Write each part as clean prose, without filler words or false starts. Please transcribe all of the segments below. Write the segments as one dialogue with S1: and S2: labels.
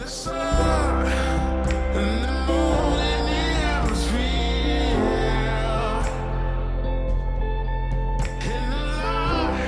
S1: the sun and the moon in the atmosphere. In the light.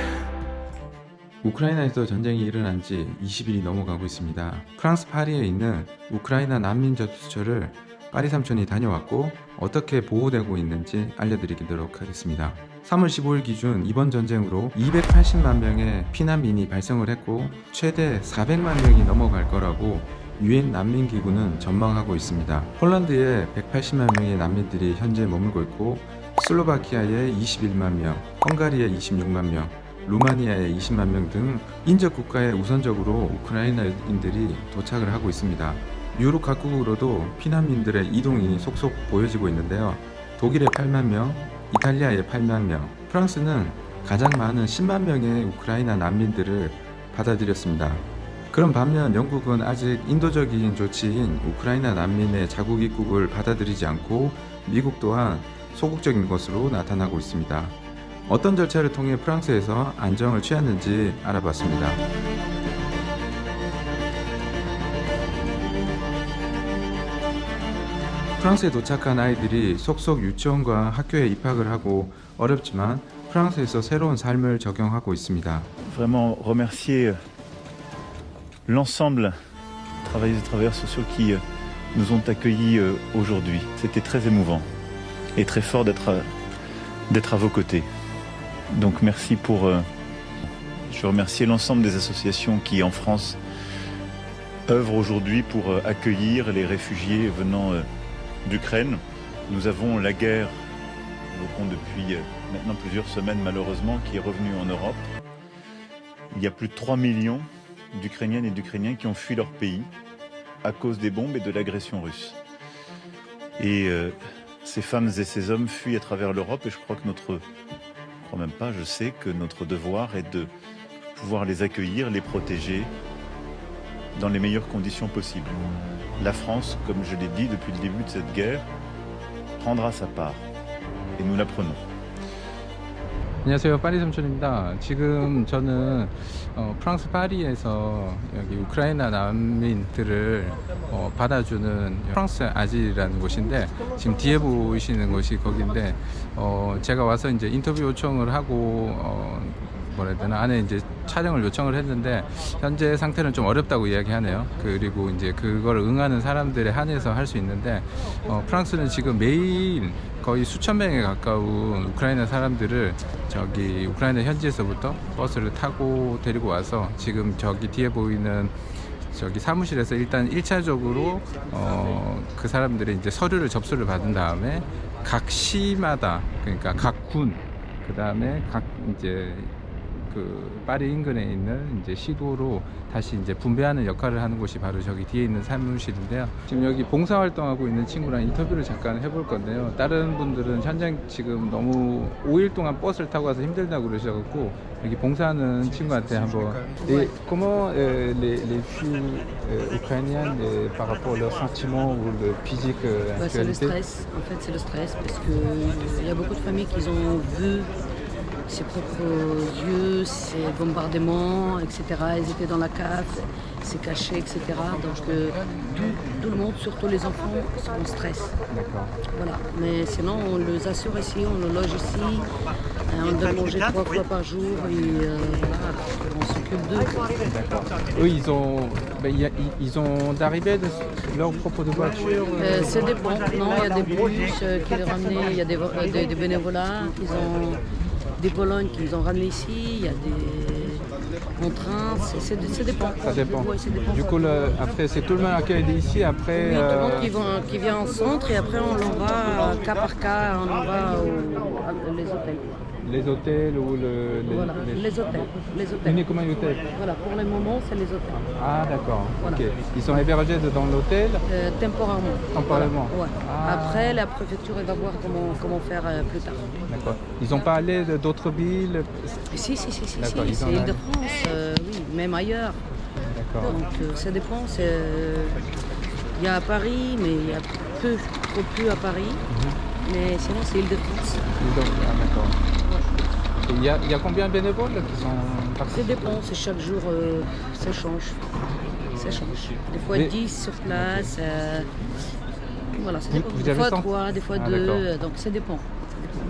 S2: 우크라이나에서 전쟁이 일어난 지 20일이 넘어가고 있습니다. 프랑스 파리에 있는 우크라이나 난민 접수처를 파리 삼촌이 다녀왔고 어떻게 보호되고 있는지 알려드리도록 하겠습니다. 3월 15일 기준 이번 전쟁으로 280만 명의 피난민이 발생을 했고 최대 400만 명이 넘어갈 거라고 유엔 난민기구는 전망하고 있습니다. 폴란드에 180만 명의 난민들이 현재 머물고 있고 슬로바키아에 21만 명, 헝가리에 26만 명, 루마니아에 20만 명 등 인접 국가에 우선적으로 우크라이나인들이 도착을 하고 있습니다. 유럽 각국으로도 피난민들의 이동이 속속 보여지고 있는데요. 독일에 8만 명, 이탈리아에 8만 명, 프랑스는 가장 많은 10만 명의 우크라이나 난민들을 받아들였습니다. 그런 반면 영국은 아직 인도적인 조치인 우크라이나 난민의 자국 입국을 받아들이지 않고 미국 또한 소극적인 것으로 나타나고 있습니다. 어떤 절차를 통해 프랑스에서 안정을 취했는지 알아봤습니다. 프랑스에 도착한 아이들이 속속 유치원과 학교에 입학을 하고 어렵지만 프랑스에서 새로운 삶을 적용하고 있습니다.
S3: Vraiment remercier l'ensemble travailleuses et travailleurs sociaux qui nous ont accueillis aujourd'hui. C'était très émouvant et très fort d'être à vos côtés. Donc merci pour... je veux remercier l'ensemble des associations qui en France œuvrent aujourd'hui pour accueillir les réfugiés venant d'Ukraine. Nous avons la guerre, depuis maintenant plusieurs semaines malheureusement, qui est revenue en Europe. Il y a plus de 3 millions d'Ukrainiennes et d'Ukrainiens qui ont fui leur pays à cause des bombes et de l'agression russe. Et ces femmes et ces hommes fuient à travers l'Europe et je crois que je sais que notre devoir est de pouvoir les accueillir, les protéger dans les meilleures conditions possibles. La France, comme je l'ai dit depuis le début de cette guerre, prendra sa part et nous la prenons.
S2: 안녕하세요, 파리 삼촌입니다. 지금 저는 프랑스 파리에서 여기 우크라이나 난민들을 받아주는 프랑스 아질이라는 곳인데 지금 뒤에 보이시는 곳이 거긴데 제가 와서 이제 인터뷰 요청을 하고 뭐라 해야 되나 안에 이제 촬영을 요청을 했는데 현재 상태는 좀 어렵다고 이야기하네요. 그리고 이제 그걸 응하는 사람들에 한해서 할 수 있는데 프랑스는 지금 매일 거의 수천 명에 가까운 우크라이나 사람들을 저기 우크라이나 현지에서부터 버스를 타고 데리고 와서 지금 저기 뒤에 보이는 저기 사무실에서 일단 1차적으로 그 사람들의 이제 서류를 접수를 받은 다음에 각 시마다 그러니까 각 군 그 다음에 각 이제 그 파리 인근에 있는 이제 시도로 다시 이제 분배하는 역할을 하는 곳이 바로 저기 뒤에 있는 사무실인데요. 지금 여기 봉사활동하고 있는 친구랑 인터뷰를 잠깐 해볼 건데요. 다른 분들은 현장 지금 너무 5일 동안 버스를 타고 가서 힘들다고 그러셔갖고 여기 봉사하는 친구한테 한번 comment les filles ukrainiennes par rapport à leurs sentiments ou le physique
S4: C'est le stress, en fait c'est le stress parce que il y a beaucoup de familles qui ont vu ses propres yeux, ses bombardements, etc. Ils étaient dans la cave, c'est caché, etc. Donc tout le monde, surtout les enfants, sont en stress.
S2: D'accord.
S4: Voilà. Mais sinon, on les assure ici, on les loge ici, on donne manger 3 fois par jour et voilà, on s'occupe d'eux.
S2: D'accord. Eux, ils ont d'arriver de leur propre de voiture.
S4: Ça dépend. Non, il y a des bus qui les ramenaient, il y a des bénévolats, ils ont des Polognes qu'ils ont ramené ici, il y a des en train, ça dépend.
S2: Ça dépend.
S4: Ouais, ça dépend.
S2: Du coup, après, c'est tout le monde accueilli ici, après...
S4: Oui, tout le monde qui vient en centre et après on l'envoie cas par cas, on envoie les hôtels.
S2: Les hôtels ou
S4: Voilà, les hôtels.
S2: Uniquement les hôtels.
S4: Voilà, pour le moment, c'est les hôtels.
S2: Ah, d'accord.
S4: Voilà.
S2: Ok. Ils sont hébergés dans l'hôtel
S4: Temporairement.
S2: temporairement.
S4: Voilà. Ouais.
S2: Ah.
S4: Après, la préfecture elle va voir comment faire plus tard.
S2: D'accord. Ils n'ont pas allé d'autres villes?
S4: Si,
S2: D'accord, ils
S4: c'est
S2: en
S4: Île-de-France, oui, même ailleurs.
S2: D'accord.
S4: Donc ça dépend. Il y a à Paris, mais il y a trop peu à Paris. Mais sinon, c'est Île-de-France.
S2: Ah, d'accord. Il y a combien de bénévoles qui sont
S4: Ça dépend, c'est chaque jour, ça change. Ça change. Des fois
S2: Mais-
S4: 10 sur place. Voilà, ça dépend.
S2: Vous
S4: Des
S2: avez
S4: fois
S2: senti-
S4: 3, des fois
S2: Ah,
S4: 2,
S2: d'accord.
S4: donc ça dépend.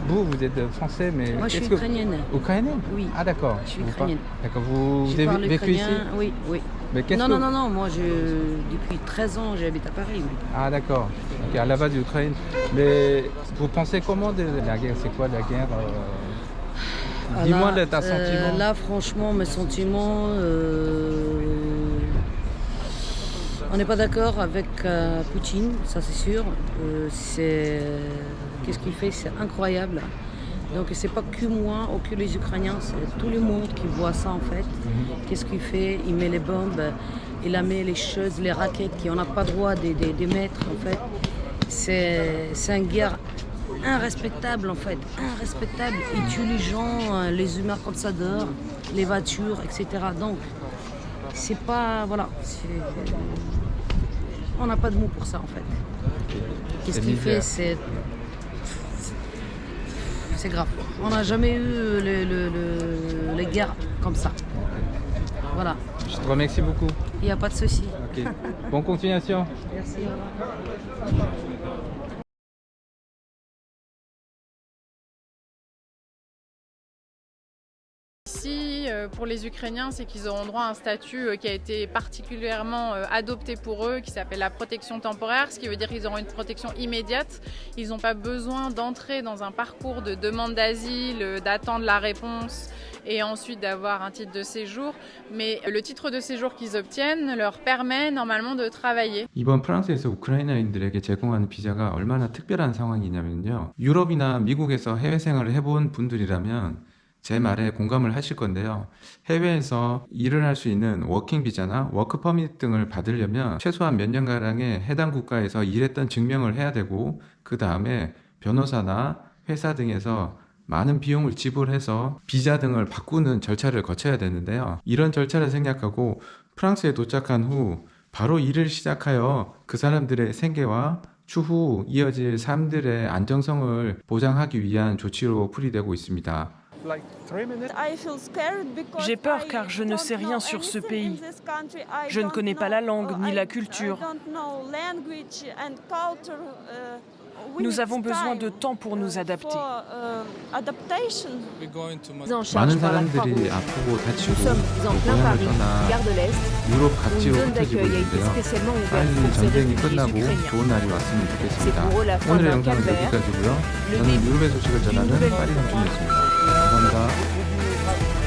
S2: Vous êtes français, mais
S4: Moi, je suis
S2: qu'est-ce que-
S4: ukrainienne.
S2: Ukrainienne.
S4: Oui.
S2: Ah d'accord.
S4: Je suis
S2: Vous
S4: ukrainienne.
S2: D'accord. Vous
S4: Je
S2: avez
S4: parle
S2: vécu ici.
S4: ukrainien, oui, oui.
S2: Mais qu'est-ce
S4: Non,
S2: que-
S4: non, non, non, moi, depuis 13 ans, j'habite à Paris. Oui.
S2: Ah d'accord. Ok, à la base d'Ukraine. Mais vous pensez comment de la guerre? C'est quoi la guerre
S4: Ah,
S2: Dis-moi
S4: là,
S2: ta sentiment.
S4: Là, franchement, mes sentiments, on n'est pas d'accord avec Poutine, ça c'est sûr. Qu'est-ce qu'il fait? C'est incroyable. Donc c'est pas que moi ou que les Ukrainiens, c'est tout le monde qui voit ça en fait. Qu'est-ce qu'il fait? Il met les bombes, il a mis les choses, les raquettes qu'on n'a pas droit de mettre en fait. C'est une guerre irrespectable en fait, irrespectable. Il tue les gens, les humains comme ça dehors, les voitures, etc. Donc c'est pas, voilà, on n'a pas de mots pour ça en fait. Qu'est-ce
S2: C'est
S4: qu'il fait?
S2: misère.
S4: C'est grave. On n'a jamais eu les guerres comme ça. Voilà,
S2: Je te remercie beaucoup.
S4: il n'y a pas de souci.
S2: Ok. Bonne continuation.
S4: Merci.
S5: Ici, pour les Ukrainiens, c'est qu'ils auront droit à un statut qui a été particulièrement adopté pour eux, qui s'appelle la protection temporaire, ce qui veut dire qu'ils auront une protection immédiate. Ils n'ont pas besoin d'entrer dans un parcours de demande d'asile, d'attendre la réponse et ensuite d'avoir un titre de séjour. Mais le titre de séjour qu'ils obtiennent leur permet normalement de travailler.
S2: 이번 프랑스에서 우크라이나인들에게 제공하는 비자가 얼마나 특별한 상황이냐면요. 유럽이나 미국에서 해외 생활을 해본 분들이라면 제 말에 공감을 하실 건데요. 해외에서 일을 할 수 있는 워킹 비자나 워크 퍼밋 등을 받으려면 최소한 몇 년가량의 해당 국가에서 일했던 증명을 해야 되고, 그 다음에 변호사나 회사 등에서 많은 비용을 지불해서 비자 등을 바꾸는 절차를 거쳐야 되는데요. 이런 절차를 생략하고 프랑스에 도착한 후 바로 일을 시작하여 그 사람들의 생계와 추후 이어질 삶들의 안정성을 보장하기 위한 조치로 풀이되고 있습니다.
S6: J'ai peur car je ne sais rien sur ce pays. Je ne connais pas la langue ni la culture. Nous avons besoin de temps pour nous adapter.
S7: En charge
S2: 많은
S7: par la
S2: 사람들이
S7: Croix-Rouge.
S2: 아프고
S7: Nous
S2: 다치고
S7: sommes en plein
S2: 고향을
S7: Paris,
S2: 떠나
S7: gare de l'Est.
S2: 유럽
S7: Une
S2: 각지로
S7: zone
S2: 흩어지고
S7: d'accueil a été
S2: 있는데요.
S7: spécialement ouverte
S2: 빨리
S7: pour ces
S2: 전쟁이
S7: réfugiés
S2: 끝나고
S7: ukrainiens.
S2: 좋은 날이 왔으면 좋겠습니다.
S7: C'est pour eux la fin
S2: 오늘의
S7: d'un
S2: 영상은
S7: calvaire,
S2: 여기까지고요.
S7: le
S2: 저는
S7: début
S2: 유럽의 소식을 전하는
S7: d'une nouvelle
S2: 파리 삼촌이었습니다. 감사합니다.